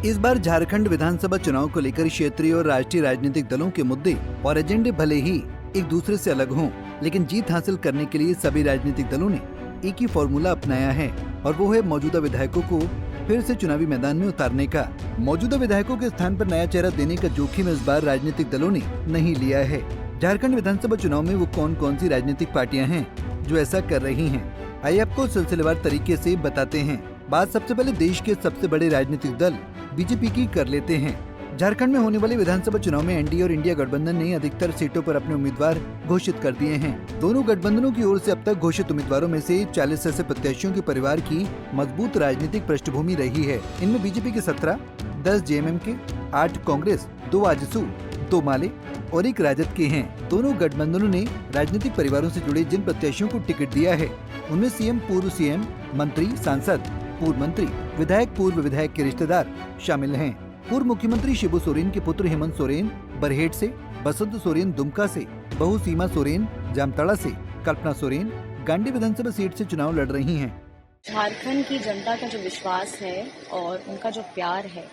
इस बार झारखंड विधानसभा चुनाव को लेकर क्षेत्रीय और राष्ट्रीय राजनीतिक दलों के मुद्दे और एजेंडे भले ही एक दूसरे से अलग हों, लेकिन जीत हासिल करने के लिए सभी राजनीतिक दलों ने एक ही फॉर्मूला अपनाया है और वो है मौजूदा विधायकों को फिर से चुनावी मैदान में उतारने का। मौजूदा विधायकों के स्थान पर नया चेहरा देने का जोखिम इस बार राजनीतिक दलों ने नहीं लिया है। झारखंड विधानसभा चुनाव में वो कौन कौन सी राजनीतिक पार्टियां हैं जो ऐसा कर रही हैं, आइए आपको सिलसिलेवार तरीके से बताते हैं। बात सबसे पहले देश के सबसे बड़े राजनीतिक दल बीजेपी की कर लेते हैं। झारखंड में होने वाले विधानसभा चुनाव में एनडीए और इंडिया गठबंधन ने अधिकतर सीटों पर अपने उम्मीदवार घोषित कर दिए हैं। दोनों गठबंधनों की ओर से अब तक घोषित उम्मीदवारों में से 40 ऐसे प्रत्याशियों के परिवार की मजबूत राजनीतिक पृष्ठभूमि रही है। इनमें बीजेपी के 17, 10 जेएमएम के, 8 कांग्रेस, 2 आजसू, 2 माले और 1 राजद के हैं। दोनों गठबंधनों ने राजनीतिक परिवारों से जुड़े जिन प्रत्याशियों को टिकट दिया है उनमें सीएम, पूर्व सीएम, मंत्री, सांसद, पूर्व मंत्री, विधायक, पूर्व विधायक के रिश्तेदार शामिल हैं। पूर्व मुख्यमंत्री शिबू सोरेन के पुत्र हेमंत सोरेन बरहेट से, बसंत सोरेन दुमका से, बहू सीमा सोरेन जामताड़ा से, कल्पना सोरेन गांडी विधानसभा सीट से चुनाव लड़ रही हैं। झारखंड की जनता का जो विश्वास है और उनका जो प्यार है,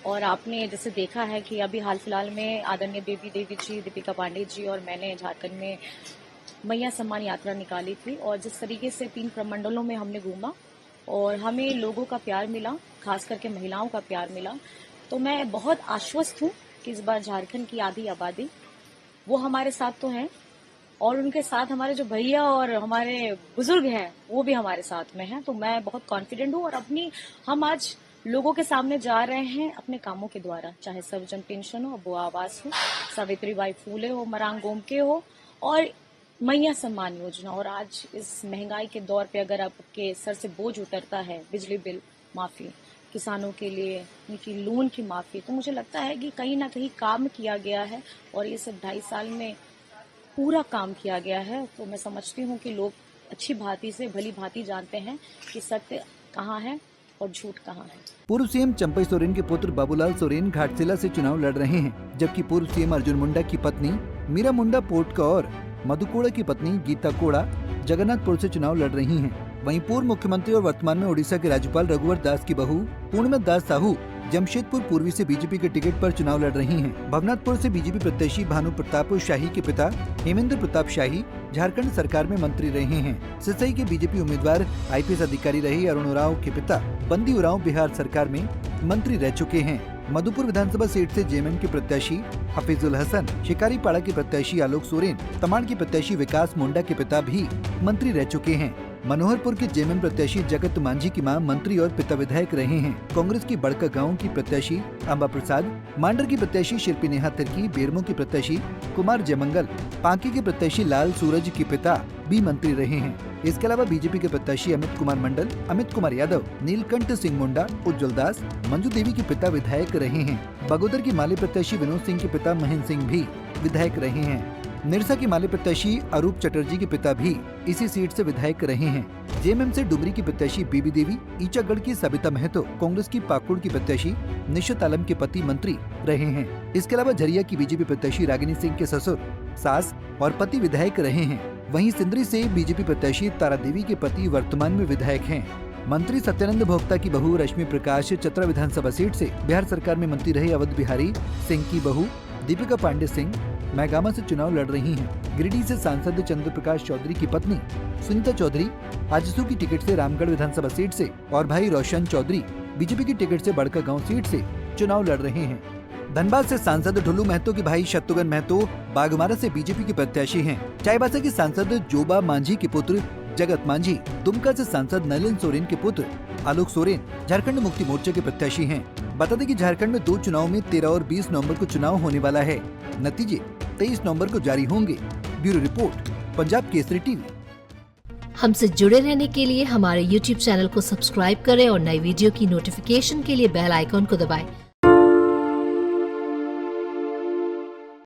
और आपने जैसे देखा है कि अभी हाल फिलहाल में आदरणीय बेबी देवी जी, दीपिका पांडे जी और मैंने झारखंड में मैया सम्मान यात्रा निकाली थी और जिस तरीके से 3 प्रमंडलों में हमने घूमा और हमें लोगों का प्यार मिला, खास करके महिलाओं का प्यार मिला, तो मैं बहुत आश्वस्त हूँ कि इस बार झारखंड की आधी आबादी वो हमारे साथ तो हैं और उनके साथ हमारे जो भैया और हमारे बुजुर्ग हैं वो भी हमारे साथ में हैं। तो मैं बहुत कॉन्फिडेंट हूँ और हम आज लोगों के सामने जा रहे हैं अपने कामों के द्वारा, चाहे सर्वजन पेंशन हो, बुआ आवास हो, सावित्रीबाई फूले हो, मरांग गोमके हो और मैया सम्मान योजना। और आज इस महंगाई के दौर पे अगर आपके सर से बोझ उतरता है, बिजली बिल माफी, किसानों के लिए उनकी लोन की माफी, तो मुझे लगता है कि कहीं ना कहीं काम किया गया है और ये सब 2.5 साल में पूरा काम किया गया है। तो मैं समझती हूँ कि लोग अच्छी भांति से भली भांति जानते हैं कि सत्य कहाँ है और झूठ कहाँ है। पूर्व सीएम चंपई सोरेन के पुत्र बाबूलाल सोरेन घाटशिला से चुनाव लड़ रहे हैं, जबकि पूर्व सीएम अर्जुन मुंडा की पत्नी मीरा मुंडा पोटका और मधु कोड़ा की पत्नी गीता कोड़ा जगन्नाथपुर से चुनाव लड़ रही हैं। वहीं पूर्व मुख्यमंत्री और वर्तमान में ओडिशा के राज्यपाल रघुवर दास की बहू पूर्णिमा दास साहू जमशेदपुर पूर्वी से बीजेपी के टिकट पर चुनाव लड़ रही हैं। भवनाथपुर से बीजेपी प्रत्याशी भानु प्रताप शाही के पिता हेमेंद्र प्रताप शाही झारखंड सरकार में मंत्री रहे हैं। सिसई के बीजेपी उम्मीदवार आईपीएस अधिकारी रहे अरुण उरांव के पिता बंदी उरांव बिहार सरकार में मंत्री रह चुके हैं। मधुपुर विधानसभा सीट से जेएमएम के प्रत्याशी हफीजुल हसन, शिकारीपाड़ा के प्रत्याशी आलोक सोरेन, तमाड़ के प्रत्याशी विकास मुंडा के पिता भी मंत्री रह चुके हैं। मनोहरपुर के जेएमएम प्रत्याशी जगत मांझी की मां मंत्री और पिता विधायक रहे हैं। कांग्रेस की बड़का गांव की प्रत्याशी अंबा प्रसाद, मांडर की प्रत्याशी शिल्पी नेहा तिर्की, बेरमो की प्रत्याशी कुमार जयमंगल, पांकी के प्रत्याशी लाल सूरज के पिता भी मंत्री रहे हैं। इसके अलावा बीजेपी के प्रत्याशी अमित कुमार मंडल, अमित कुमार यादव, नीलकंठ सिंह मुंडा, उज्जवल दास, मंजू देवी के पिता विधायक रहे हैं। बगोदर की माले प्रत्याशी विनोद सिंह के पिता महेंद्र सिंह भी विधायक रहे हैं। निरसा की माले प्रत्याशी अरूप चटर्जी के पिता भी इसी सीट से विधायक रहे हैं। जेएमएम से डुमरी की प्रत्याशी बेबी देवी, ईचागढ़ की सबिता महतो, कांग्रेस की पाकुड़ की प्रत्याशी निशत आलम के पति मंत्री रहे हैं। इसके अलावा झरिया की बीजेपी प्रत्याशी रागिनी सिंह के ससुर, सास और पति विधायक रहे हैं। वहीं सिंदरी से बीजेपी प्रत्याशी तारा देवी के पति वर्तमान में विधायक हैं। मंत्री सत्यानंद भोक्ता की बहू रश्मि प्रकाश चतरा विधानसभा सीट से बिहार सरकार में मंत्री रहे अवध बिहारी सिंह की बहू दीपिका पांडे सिंह मैगामा से चुनाव लड़ रही हैं। गिरिडीह से सांसद चंद्र प्रकाश चौधरी की पत्नी सुनीता चौधरी आजसू की टिकट से रामगढ़ विधानसभा सीट से और भाई रोशन चौधरी बीजेपी की टिकट से बड़का गांव सीट से चुनाव लड़ रहे हैं। धनबाद से सांसद ढुल्लू महतो के भाई शत्रुघ्न महतो बाघमारा से बीजेपी के प्रत्याशी हैं। चाईबासा की सांसद जोबा मांझी के पुत्र जगत मांझी, दुमका से सांसद नलिन सोरेन के पुत्र आलोक सोरेन झारखंड मुक्ति मोर्चा के प्रत्याशी हैं। बता दें कि झारखंड में 2 चुनाव में 13 और 20 नवंबर को चुनाव होने वाला है। नतीजे 23 नवंबर को जारी होंगे। Bureau report, Punjab Kesari TV. हमसे जुड़े रहने के लिए हमारे YouTube चैनल को सब्सक्राइब करें और नई वीडियो की नोटिफिकेशन के लिए बेल आइकॉन को दबाएं।